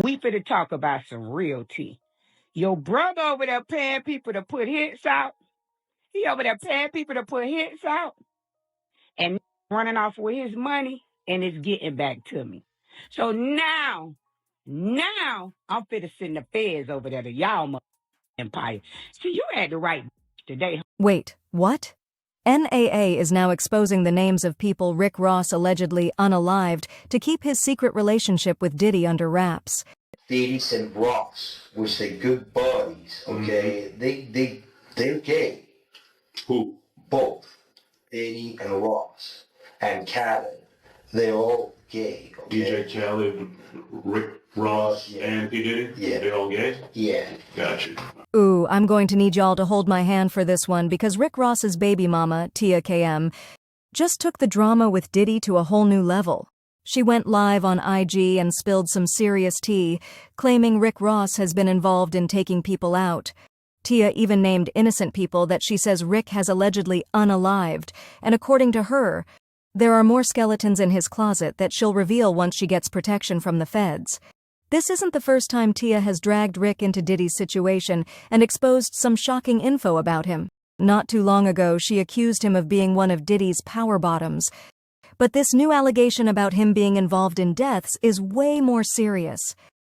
We finna talk about some real tea. Your brother over there paying people to put hits out. He over there paying people to put hits out and running off with his money, and it's getting back to me. So now I'm finna send the feds over there to y'all empire. See, you had the right today. Wait, what? NAA is now exposing the names of people Rick Ross allegedly unalived to keep his secret relationship with Diddy under wraps. Diddy and Ross, which they good buddies, okay? They're gay. Who? Both. Diddy and Ross. And Khaled. They're all gay, okay? DJ Khaled, Rick Ross, yeah. and P. Diddy? Yeah. They all gay? Yeah. Gotcha. Ooh, I'm going to need y'all to hold my hand for this one because Rick Ross's baby mama, TIAKEMP, just took the drama with Diddy to a whole new level. She went live on IG and spilled some serious tea, claiming Rick Ross has been involved in taking people out. Tia even named innocent people that she says Rick has allegedly unalived, and according to her, there are more skeletons in his closet that she'll reveal once she gets protection from the feds. This isn't the first time Tia has dragged Rick into Diddy's situation and exposed some shocking info about him. Not too long ago, she accused him of being one of Diddy's power bottoms. But this new allegation about him being involved in deaths is way more serious.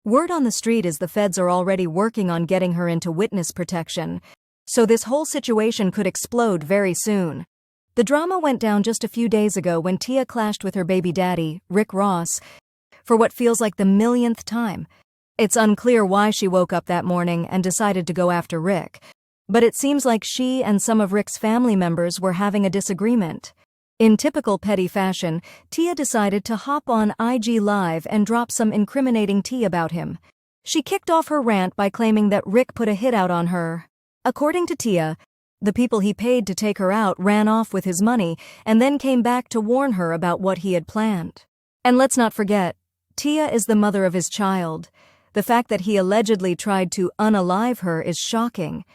Word on the street is the feds are already working on getting her into witness protection. So this whole situation could explode very soon. The drama went down just a few days ago when Tia clashed with her baby daddy, Rick Ross, for what feels like the millionth time. It's unclear why she woke up that morning and decided to go after Rick, but it seems like she and some of Rick's family members were having a disagreement. In typical petty fashion, Tia decided to hop on IG Live and drop some incriminating tea about him. She kicked off her rant by claiming that Rick put a hit out on her. According to Tia, the people he paid to take her out ran off with his money and then came back to warn her about what he had planned. And let's not forget, Tia is the mother of his child. The fact that he allegedly tried to unalive her is shocking.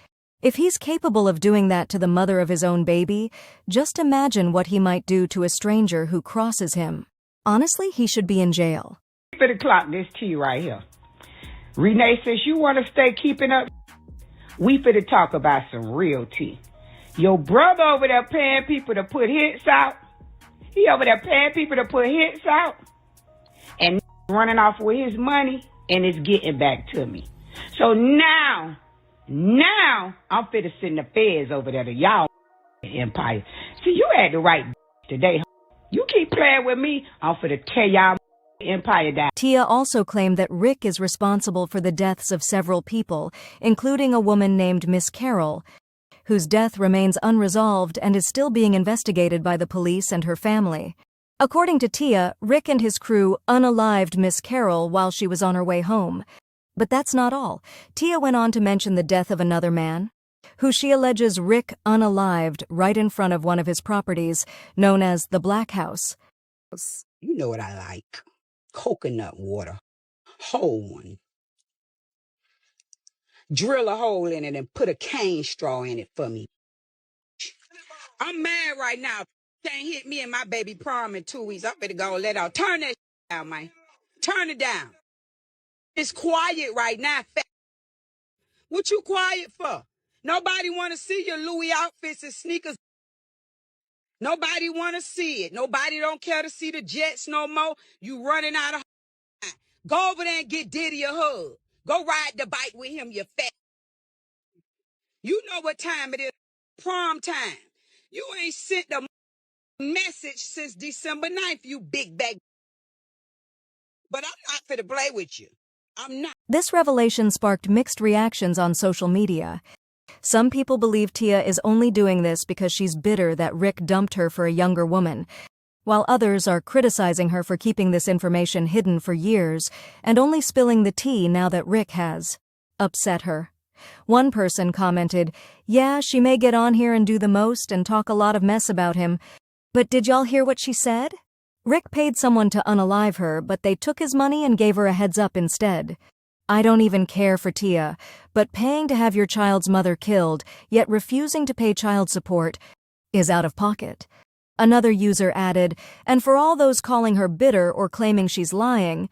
If he's capable of doing that to the mother of his own baby, just imagine what he might do to a stranger who crosses him. Honestly, he should be in jail. For the clock, this tea right here. Renee says you want to stay keeping up. We finna talk about some real tea. Your brother over there paying people to put hits out. He over there paying people to put hits out and running off with his money, and it's getting back to me. So now I'm finna send the feds over there to y'all empire. See, you had the right today. You keep playing with me, I'm finna tear y'all empire down. Tia also claimed that Rick is responsible for the deaths of several people, including a woman named Miss Carol, whose death remains unresolved and is still being investigated by the police and her family. According to Tia, Rick and his crew unalived Miss Carol while she was on her way home. But that's not all. Tia went on to mention the death of another man, who she alleges Rick unalived right in front of one of his properties, known as the Black House. You know what I like. Coconut water. Whole one. Drill a hole in it and put a cane straw in it for me. I'm mad right now. Can't hit me and my baby prom in 2 weeks. I better go let out. Turn that down, man. Turn it down. It's quiet right now. What you quiet for? Nobody want to see your Louis outfits and sneakers. Nobody want to see it. Nobody don't care to see the Jets no more. You running out of time. Go over there and get Diddy a hug. Go ride the bike with him, you fat. You know what time it is. Prom time. You ain't sent the message since December 9th, you big bag. But I'm not finna play with you. I'm not. This revelation sparked mixed reactions on social media. Some people believe Tia is only doing this because she's bitter that Rick dumped her for a younger woman, while others are criticizing her for keeping this information hidden for years and only spilling the tea now that Rick has upset her. One person commented, "Yeah, she may get on here and do the most and talk a lot of mess about him, but did y'all hear what she said? Rick paid someone to unalive her, but they took his money and gave her a heads up instead. I don't even care for Tia, but paying to have your child's mother killed, yet refusing to pay child support, is out of pocket." Another user added, "And for all those calling her bitter or claiming she's lying,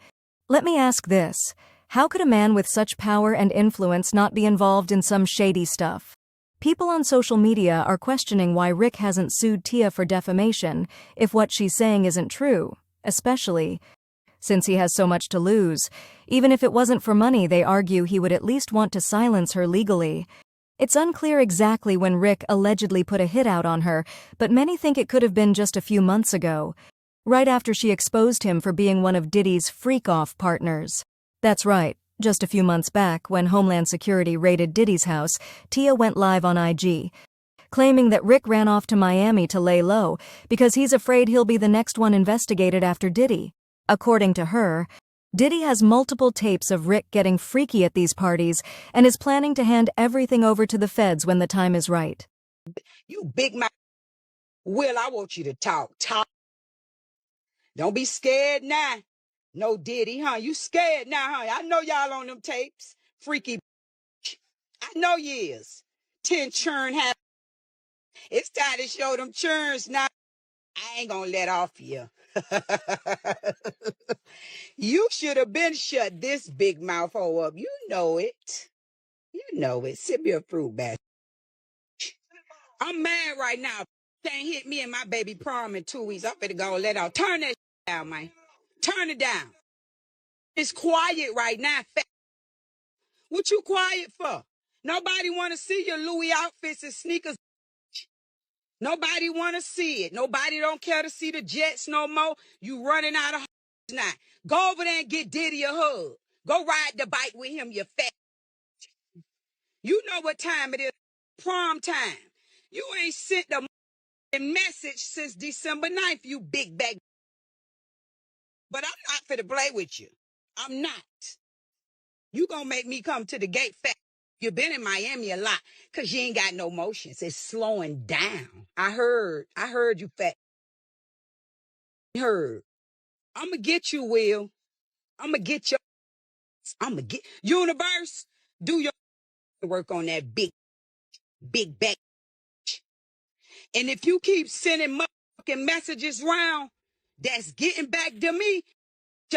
let me ask this. How could a man with such power and influence not be involved in some shady stuff? People on social media are questioning why Rick hasn't sued Tia for defamation if what she's saying isn't true, especially since he has so much to lose. Even if it wasn't for money, they argue he would at least want to silence her legally. It's unclear exactly when Rick allegedly put a hit out on her, but many think it could have been just a few months ago, right after she exposed him for being one of Diddy's freak-off partners. That's right, just a few months back, when Homeland Security raided Diddy's house, Tia went live on IG, claiming that Rick ran off to Miami to lay low because he's afraid he'll be the next one investigated after Diddy. According to her, Diddy has multiple tapes of Rick getting freaky at these parties and is planning to hand everything over to the feds when the time is right. You big mouth. Will, I want you to talk. Don't be scared now. No Diddy, huh? You scared now, huh? I know y'all on them tapes. Freaky. I know you is. 10 churn have. It's time to show them churns now. I ain't gonna let off you. You should have been shut this big mouth hole up. You know it. You know it. Sip your fruit basket. I'm mad right now. Can't hit me and my baby prom in 2 weeks. I'm finna go let out. Turn that down, man. Turn it down. It's quiet right now. What you quiet for? Nobody want to see your Louis outfits and sneakers. Nobody want to see it. Nobody don't care to see the Jets no more. You running out of now. Go over there and get Diddy a hug. Go ride the bike with him, you fat. You know what time it is. Prom time. You ain't sent a message since December 9th, you big bag. But I'm not finna play with you. I'm not. You gonna make me come to the gate fat. You've been in Miami a lot because you ain't got no motions. It's slowing down. I heard you fat. Heard. I'ma get you, Will. I'ma get Universe. Do your work on that big back. And if you keep sending motherfucking messages round, that's getting back to me,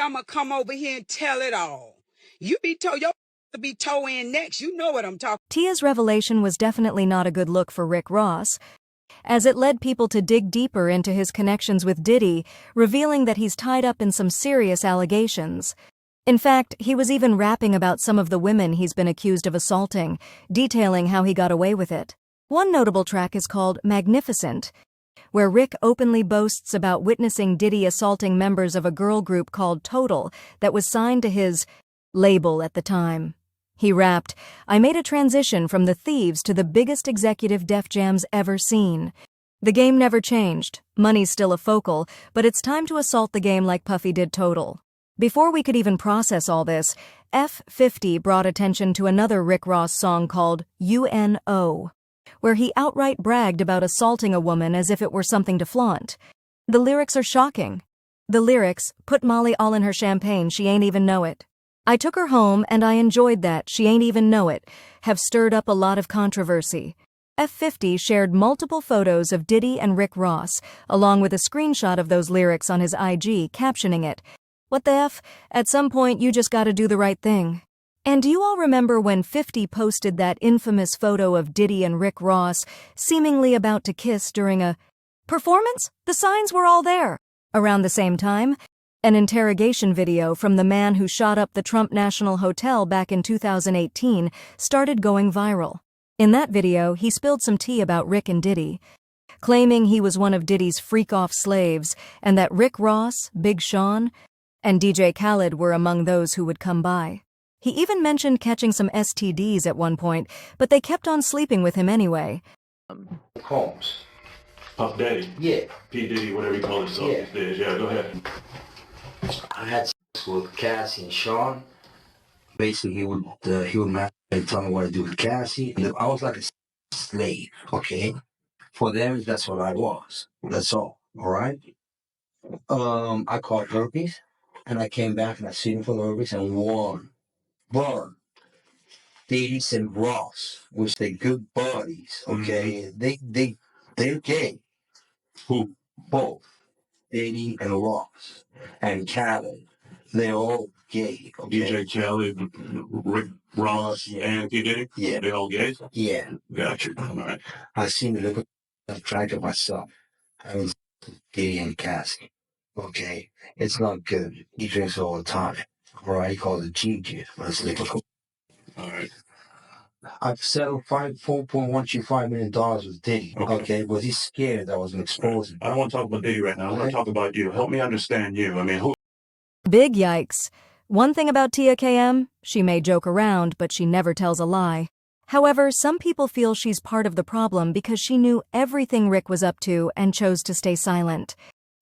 I'ma come over here and tell it all. You be told your to be toe in next. You know what I'm talking. Tia's revelation was definitely not a good look for Rick Ross, as it led people to dig deeper into his connections with Diddy, revealing that he's tied up in some serious allegations. In fact, he was even rapping about some of the women he's been accused of assaulting, detailing how he got away with it. One notable track is called Magnificent, where Rick openly boasts about witnessing Diddy assaulting members of a girl group called Total that was signed to his label at the time. He rapped, "I made a transition from the thieves to the biggest executive Def Jam's ever seen. The game never changed, money's still a focal, but it's time to assault the game like Puffy did Total." Before we could even process all this, F50 brought attention to another Rick Ross song called UNO, where he outright bragged about assaulting a woman as if it were something to flaunt. The lyrics are shocking. The lyrics, "Put Molly all in her champagne, she ain't even know it. I took her home and I enjoyed that, she ain't even know it," have stirred up a lot of controversy. F50 shared multiple photos of Diddy and Rick Ross, along with a screenshot of those lyrics on his IG, captioning it, "What the F? At some point you just gotta do the right thing." And do you all remember when 50 posted that infamous photo of Diddy and Rick Ross seemingly about to kiss during a performance? The signs were all there. Around the same time, an interrogation video from the man who shot up the Trump National Hotel back in 2018 started going viral. In that video, he spilled some tea about Rick and Diddy, claiming he was one of Diddy's freak-off slaves and that Rick Ross, Big Sean, and DJ Khaled were among those who would come by. He even mentioned catching some STDs at one point, but they kept on sleeping with him anyway. Combs. Puff Daddy. Yeah. P. Diddy, whatever you call himself these days. Yeah, go ahead. I had sex with Cassie and Sean. Basically, he would masturbate and tell me what to do with Cassie. And I was like a slave, okay? For them, that's what I was. That's all right? I caught herpes, and I came back and I seen him for the herpes and won. But Diddy and Ross, which they good buddies, okay? They're gay. Who? Both. Diddy and Ross and Khaled. They're all gay. Okay? DJ Khaled, Rick Ross, and P. Diddy? Yeah. They all gays? Yeah. Gotcha. All right. I seen the look of attracted myself. I was Diddy and Cassie. Okay? It's not good. He drinks all the time. Right? He calls it GG. But it's liquor. All right. I've settled $4.125 million with Diddy. Okay? But he's scared that I was going to expose him. I don't want to talk about Diddy right now. I want to talk about you. Help me understand you. I mean, who? Big yikes. One thing about TIAKEMP, she may joke around, but she never tells a lie. However, some people feel she's part of the problem because she knew everything Rick was up to and chose to stay silent.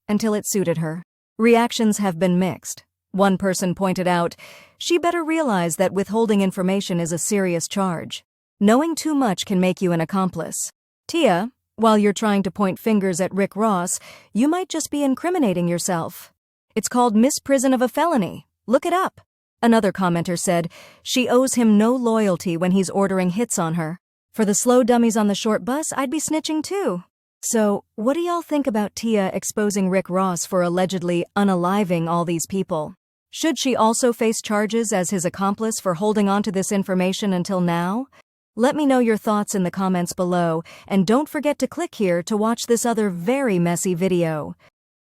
Until it suited her. Reactions have been mixed. One person pointed out, she better realize that withholding information is a serious charge. Knowing too much can make you an accomplice. Tia, while you're trying to point fingers at Rick Ross, you might just be incriminating yourself. It's called misprision of a felony. Look it up. Another commenter said, she owes him no loyalty when he's ordering hits on her. For the slow dummies on the short bus, I'd be snitching too. So, what do y'all think about Tia exposing Rick Ross for allegedly unaliving all these people? Should she also face charges as his accomplice for holding on to this information until now? Let me know your thoughts in the comments below, and don't forget to click here to watch this other very messy video.